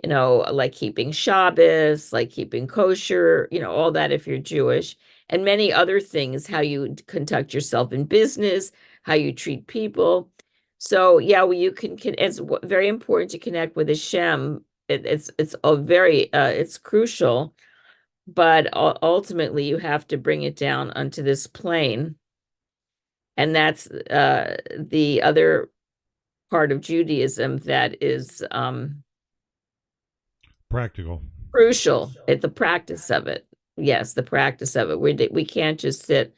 like keeping Shabbos, like keeping kosher, all that if you're Jewish, and many other things, how you conduct yourself in business, how you treat people. So yeah, well, it's very important to connect with Hashem. It's a very it's crucial, but ultimately you have to bring it down onto this plane, and that's the other part of Judaism that is Practical. crucial at the practice of it. Yes, the practice of it. We can't just sit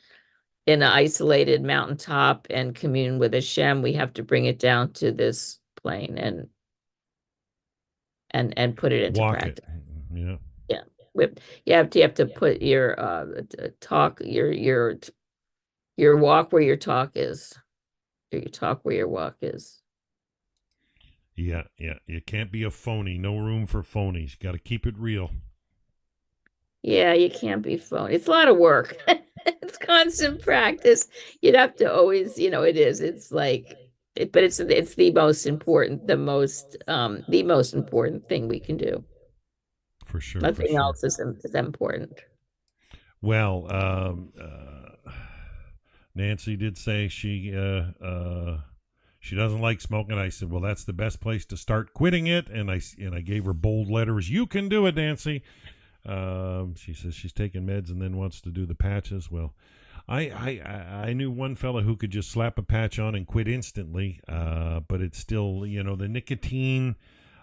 in an isolated mountaintop and commune with Hashem. We have to bring it down to this plane and put it into Walk it. practice. Yeah, Yeah. You have to put your talk your walk where your talk is. Or your talk where your walk is. yeah, yeah. You can't be a phony. No room for phonies. You got to keep it real. Yeah, you can't be phony. It's a lot of work. It's constant practice. You'd have to always, it is. It's like but it's the most important thing we can do. For sure, for Nothing sure. else is important. Well, Nancy did say she doesn't like smoking. I said, well, that's the best place to start quitting it. And I gave her bold letters. You can do it, Nancy. She says she's taking meds and then wants to do the patches. Well, I knew one fella who could just slap a patch on and quit instantly. But it's still, the nicotine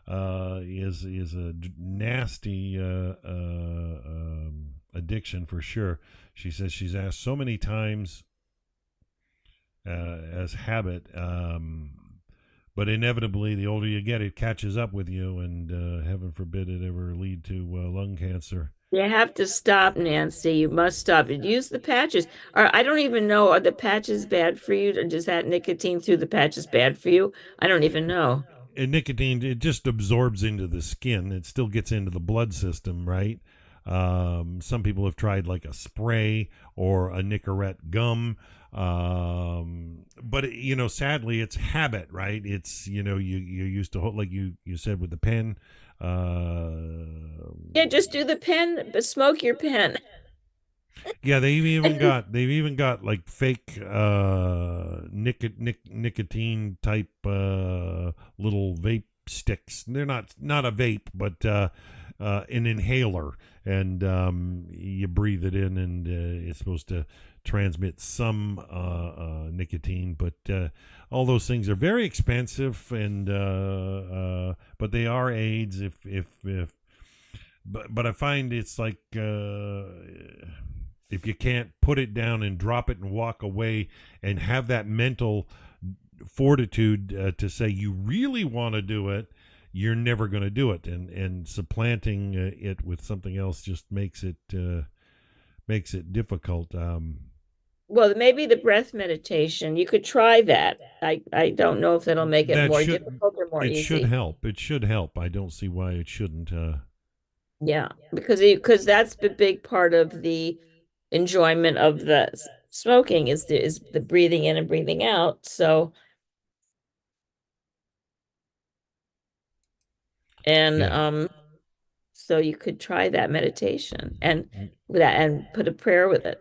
is a nasty addiction for sure. She says she's asked so many times as habit, but inevitably, the older you get, it catches up with you, and heaven forbid it ever lead to lung cancer. You have to stop, Nancy. You must stop. Use the patches. Or I don't even know, are the patches bad for you? Or does that nicotine through the patches bad for you? I don't even know. And nicotine, it just absorbs into the skin. It still gets into the blood system, right? Some people have tried like a spray or a Nicorette gum. But sadly, it's habit, right? It's you used to hold, like you said with the pen. Yeah, just do the pen, but smoke your pen. Yeah, they've even got like fake nicotine type little vape sticks. They're not a vape, but an inhaler, and you breathe it in, and it's supposed to transmit some nicotine. But all those things are very expensive, and but they are aids if. But I find it's like if you can't put it down and drop it and walk away and have that mental fortitude to say you really want to do it, you're never going to do it. And supplanting it with something else just makes it difficult. Well, maybe the breath meditation, you could try that. I don't know if that'll make it That more should difficult or more it should easy. help. It should help. I don't see why it shouldn't. Yeah, because that's the big part of the enjoyment of the smoking is the breathing in and breathing out. So and Yeah, so you could try that meditation and put a prayer with it.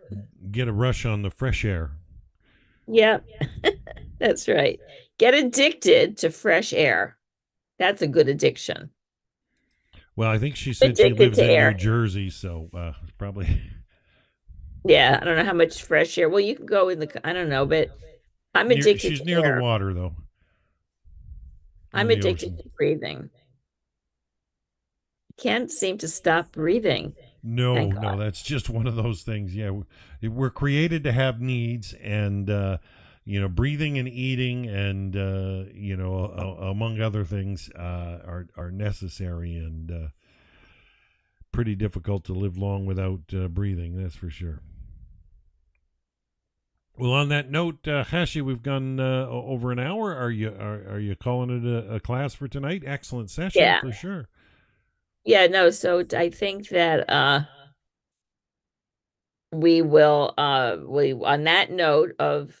get a rush on the fresh air. Yeah, that's right. Get addicted to fresh air. That's a good addiction. Well, I think she said she Addicted lives to in New air. Jersey, so probably. Yeah, I don't know how much fresh air. Well, you can go in I don't know, but I'm Near, addicted she's to near the air. water though, or I'm the addicted ocean. to breathing. Can't seem to stop breathing. No, Thank no, God. that's just one of those things. Yeah, we're created to have needs, and breathing and eating, and among other things, are necessary, and pretty difficult to live long without breathing. That's for sure. Well, on that note, Chashi, we've gone over an hour. Are you calling it a class for tonight? Excellent session Yeah. for sure. Yeah, no, so I think that we will we on that note of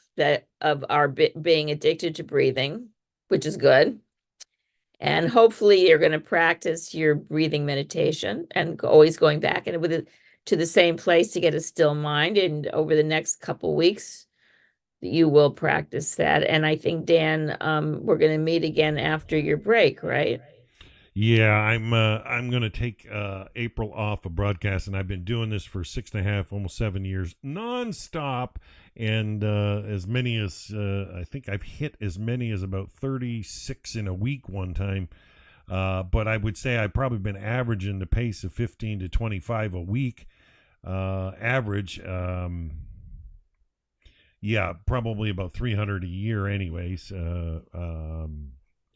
our being addicted to breathing, which is good. And hopefully you're going to practice your breathing meditation and always going back and with it to the same place to get a still mind. And over the next couple weeks, you will practice that. And I think, Dan, we're going to meet again after your break, right? Yeah, I'm gonna take April off of broadcast, and I've been doing this for 6.5, almost 7 years, nonstop, and as many as I think I've hit as many as about 36 in a week one time. But I would say I've probably been averaging the pace of 15 to 25 a week average. Yeah, probably about 300 a year, anyways.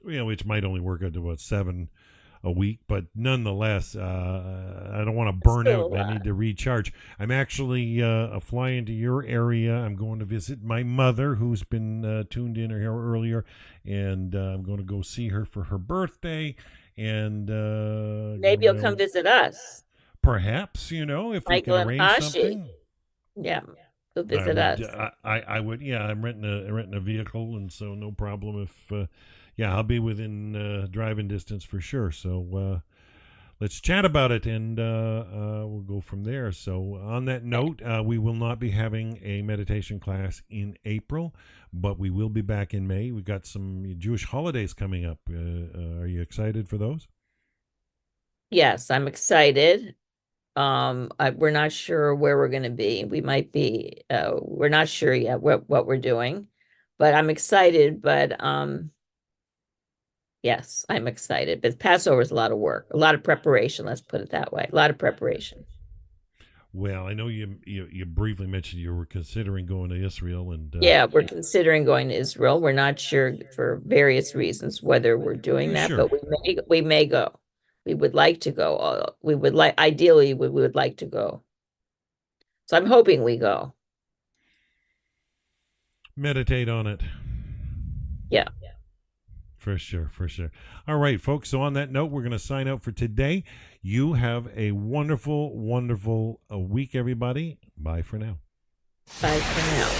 Which might only work out to about seven a week, but nonetheless, I don't want to It's burn still out a and I lot. need to recharge. I'm actually flying to your area. I'm going to visit my mother, who's been tuned in here earlier, and I'm going to go see her for her birthday. And Maybe you'll come visit us, perhaps, if we can Michael and arrange Hashi. something. Yeah, you'll I visit would, us. I would, yeah. I'm renting a vehicle, and so no problem. If, yeah, I'll be within driving distance for sure. So let's chat about it, and we'll go from there. So on that note, we will not be having a meditation class in April, but we will be back in May. We got some Jewish holidays coming up. Are you excited for those? Yes, I'm excited. We're not sure where we're going to be. We might be, we're not sure yet what we're doing, but I'm excited. But yes, I'm excited. But Passover is a lot of work, a lot of preparation. Let's put it that way. A lot of preparation. Well, I know you briefly mentioned you were considering going to Israel, and Yeah, we're considering going to Israel. We're not sure for various reasons whether we're doing that, sure. but we may go. We would like to go. We would like ideally we would like to go. So I'm hoping we go. Meditate on it. Yeah. For sure, for sure. All right, folks. So on that note, we're going to sign out for today. You have a wonderful, wonderful week, everybody. Bye for now. Bye for now.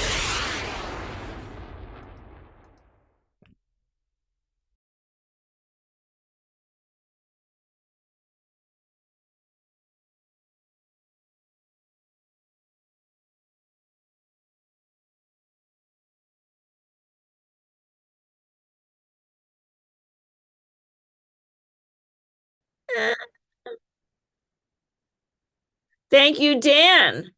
Thank you, Dan.